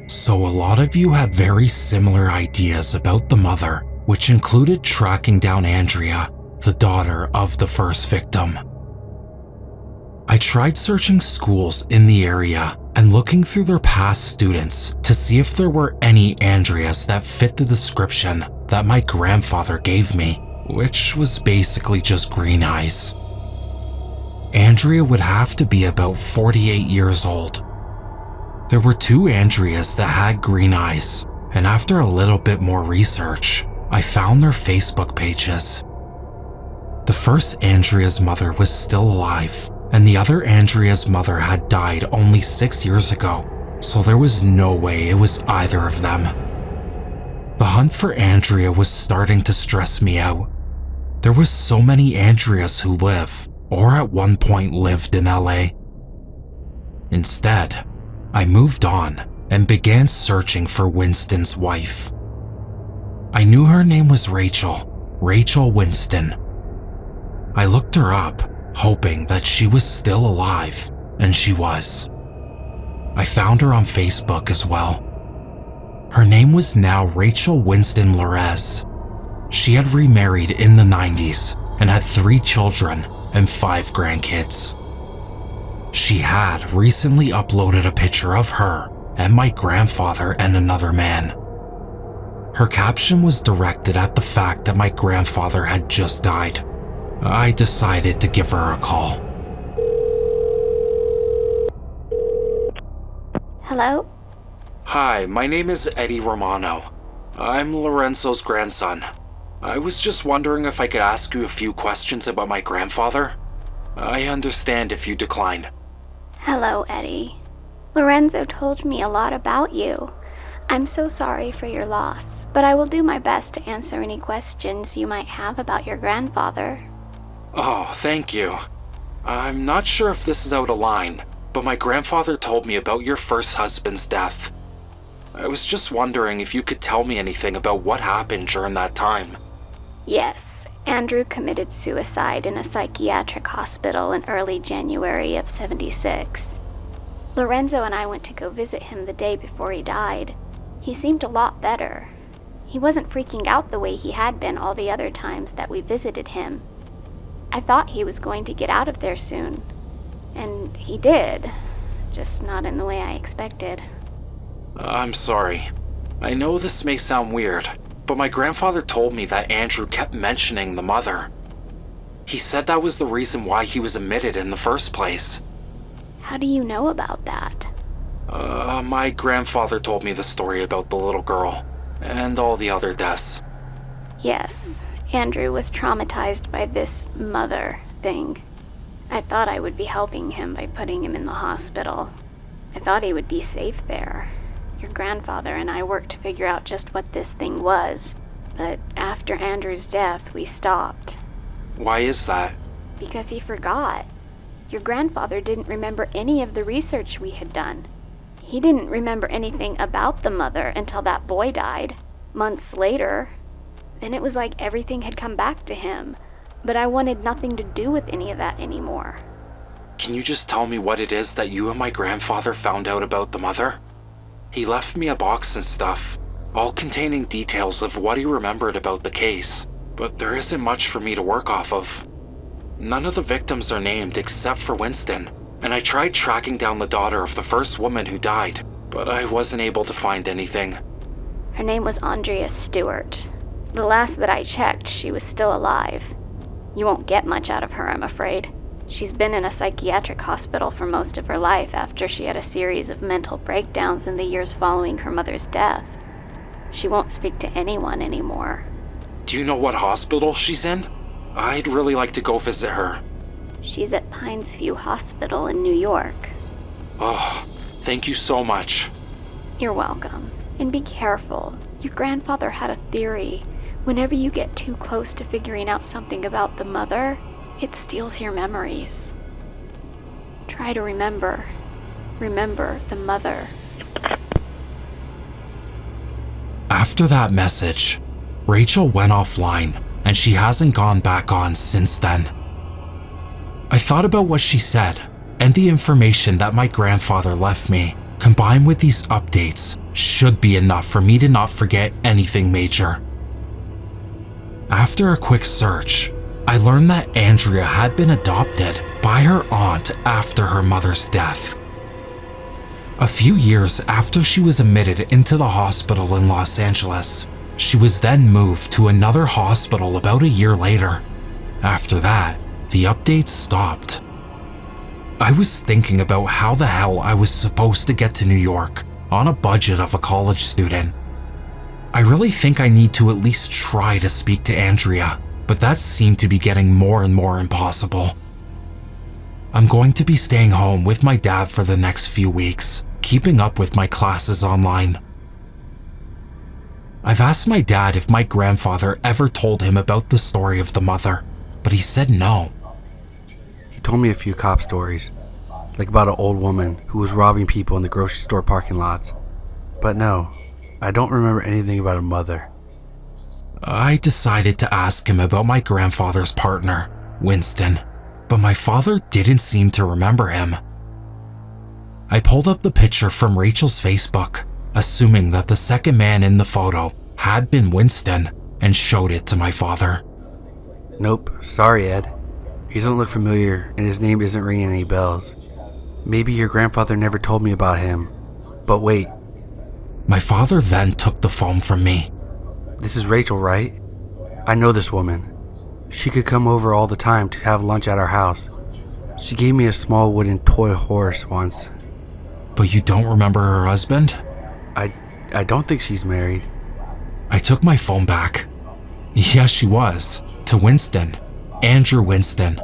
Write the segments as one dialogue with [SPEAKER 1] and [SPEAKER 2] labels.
[SPEAKER 1] So a lot of you have very similar ideas about the mother, which included tracking down Andrea, the daughter of the first victim. I tried searching schools in the area and looking through their past students to see if there were any Andreas that fit the description that my grandfather gave me, which was basically just green eyes. Andrea would have to be about 48 years old. There were 2 Andreas that had green eyes, and after a little bit more research, I found their Facebook pages. The first Andrea's mother was still alive, and the other Andrea's mother had died only 6 years ago, so there was no way it was either of them. The hunt for Andrea was starting to stress me out. There was so many Andreas who live, or at one point lived in LA. Instead, I moved on and began searching for Winston's wife. I knew her name was Rachel Winston. I looked her up, hoping that she was still alive, and she was. I found her on Facebook as well. Her name was now Rachel Winston Larez. She had remarried in the 90s and had 3 children and 5 grandkids. She had recently uploaded a picture of her and my grandfather and another man. Her caption was directed at the fact that my grandfather had just died. I decided to give her a call.
[SPEAKER 2] Hello?
[SPEAKER 1] Hi, my name is Eddy Romano. I'm Lorenzo's grandson. I was just wondering if I could ask you a few questions about my grandfather. I understand if you decline.
[SPEAKER 2] Hello, Eddy. Lorenzo told me a lot about you. I'm so sorry for your loss, but I will do my best to answer any questions you might have about your grandfather.
[SPEAKER 1] Oh, thank you. I'm not sure if this is out of line, but my grandfather told me about your first husband's death. I was just wondering if you could tell me anything about what happened during that time.
[SPEAKER 2] Yes, Andrew committed suicide in a psychiatric hospital in early January of '76. Lorenzo and I went to go visit him the day before he died. He seemed a lot better. He wasn't freaking out the way he had been all the other times that we visited him. I thought he was going to get out of there soon. And he did, just not in the way I expected.
[SPEAKER 1] I'm sorry. I know this may sound weird, but my grandfather told me that Andrew kept mentioning the mother. He said that was the reason why he was admitted in the first place.
[SPEAKER 2] How do you know about that?
[SPEAKER 1] My grandfather told me the story about the little girl, and all the other deaths.
[SPEAKER 2] Yes, Andrew was traumatized by this mother thing. I thought I would be helping him by putting him in the hospital. I thought he would be safe there. Your grandfather and I worked to figure out just what this thing was. But after Andrew's death, we stopped.
[SPEAKER 1] Why is that?
[SPEAKER 2] Because he forgot. Your grandfather didn't remember any of the research we had done. He didn't remember anything about the mother until that boy died, months later. Then it was like everything had come back to him, but I wanted nothing to do with any of that anymore.
[SPEAKER 1] Can you just tell me what it is that you and my grandfather found out about the mother? He left me a box and stuff, all containing details of what he remembered about the case, but there isn't much for me to work off of. None of the victims are named except for Winston, and I tried tracking down the daughter of the first woman who died, but I wasn't able to find anything.
[SPEAKER 2] Her name was Andrea Stewart. The last that I checked, she was still alive. You won't get much out of her, I'm afraid. She's been in a psychiatric hospital for most of her life after she had a series of mental breakdowns in the years following her mother's death. She won't speak to anyone anymore.
[SPEAKER 1] Do you know what hospital she's in? I'd really like to go visit her.
[SPEAKER 2] She's at Pines View Hospital in New York.
[SPEAKER 1] Oh, thank you so much.
[SPEAKER 2] You're welcome. And be careful. Your grandfather had a theory. Whenever you get too close to figuring out something about the mother, it steals your memories. Try to remember. Remember the mother.
[SPEAKER 1] After that message, Rachel went offline, and she hasn't gone back on since then. I thought about what she said, and the information that my grandfather left me combined with these updates, should be enough for me to not forget anything major. After a quick search, I learned that Andrea had been adopted by her aunt after her mother's death. A few years after she was admitted into the hospital in Los Angeles, she was then moved to another hospital about a year later. After that, the updates stopped. I was thinking about how the hell I was supposed to get to New York on a budget of a college student. I really think I need to at least try to speak to Andrea, but that seemed to be getting more and more impossible. I'm going to be staying home with my dad for the next few weeks, keeping up with my classes online. I've asked my dad if my grandfather ever told him about the story of the mother, but he said no.
[SPEAKER 3] He told me a few cop stories, like about an old woman who was robbing people in the grocery store parking lots. But no, I don't remember anything about a mother.
[SPEAKER 1] I decided to ask him about my grandfather's partner, Winston, but my father didn't seem to remember him. I pulled up the picture from Rachel's Facebook, assuming that the second man in the photo had been Winston, and showed it to my father.
[SPEAKER 3] Nope, sorry Ed. He doesn't look familiar and his name isn't ringing any bells. Maybe your grandfather never told me about him. But wait.
[SPEAKER 1] My father then took the phone from me.
[SPEAKER 3] This is Rachel, right? I know this woman. She could come over all the time to have lunch at our house. She gave me a small wooden toy horse once.
[SPEAKER 1] But you don't remember her husband?
[SPEAKER 3] I don't think she's married.
[SPEAKER 1] I took my phone back. Yes, she was. To Winston. Andrew Winston.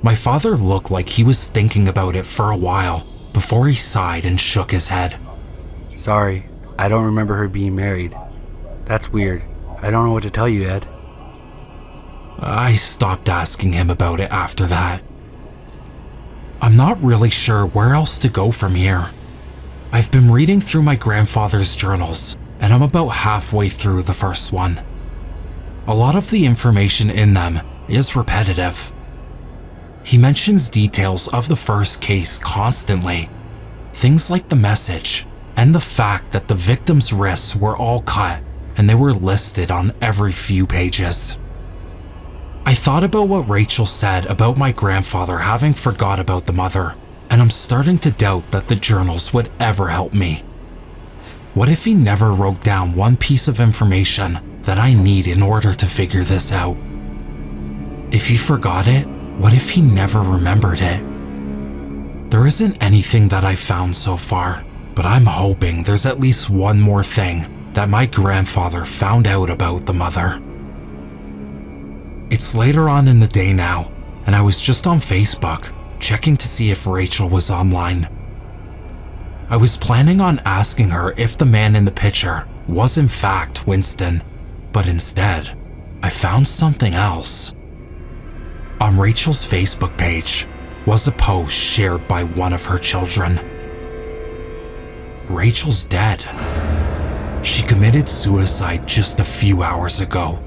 [SPEAKER 1] My father looked like he was thinking about it for a while before he sighed and shook his head.
[SPEAKER 3] Sorry, I don't remember her being married. That's weird. I don't know what to tell you, Ed.
[SPEAKER 1] I stopped asking him about it after that. I'm not really sure where else to go from here. I've been reading through my grandfather's journals, and I'm about halfway through the first one. A lot of the information in them is repetitive. He mentions details of the first case constantly, things like the message and the fact that the victim's wrists were all cut and they were listed on every few pages. I thought about what Rachel said about my grandfather having forgot about the mother, and I'm starting to doubt that the journals would ever help me. What if he never wrote down one piece of information that I need in order to figure this out? If he forgot it, what if he never remembered it? There isn't anything that I've found so far, but I'm hoping there's at least one more thing that my grandfather found out about the mother. It's later on in the day now, and I was just on Facebook, checking to see if Rachel was online. I was planning on asking her if the man in the picture was in fact Winston, but instead, I found something else. On Rachel's Facebook page was a post shared by one of her children. Rachel's dead. She committed suicide just a few hours ago.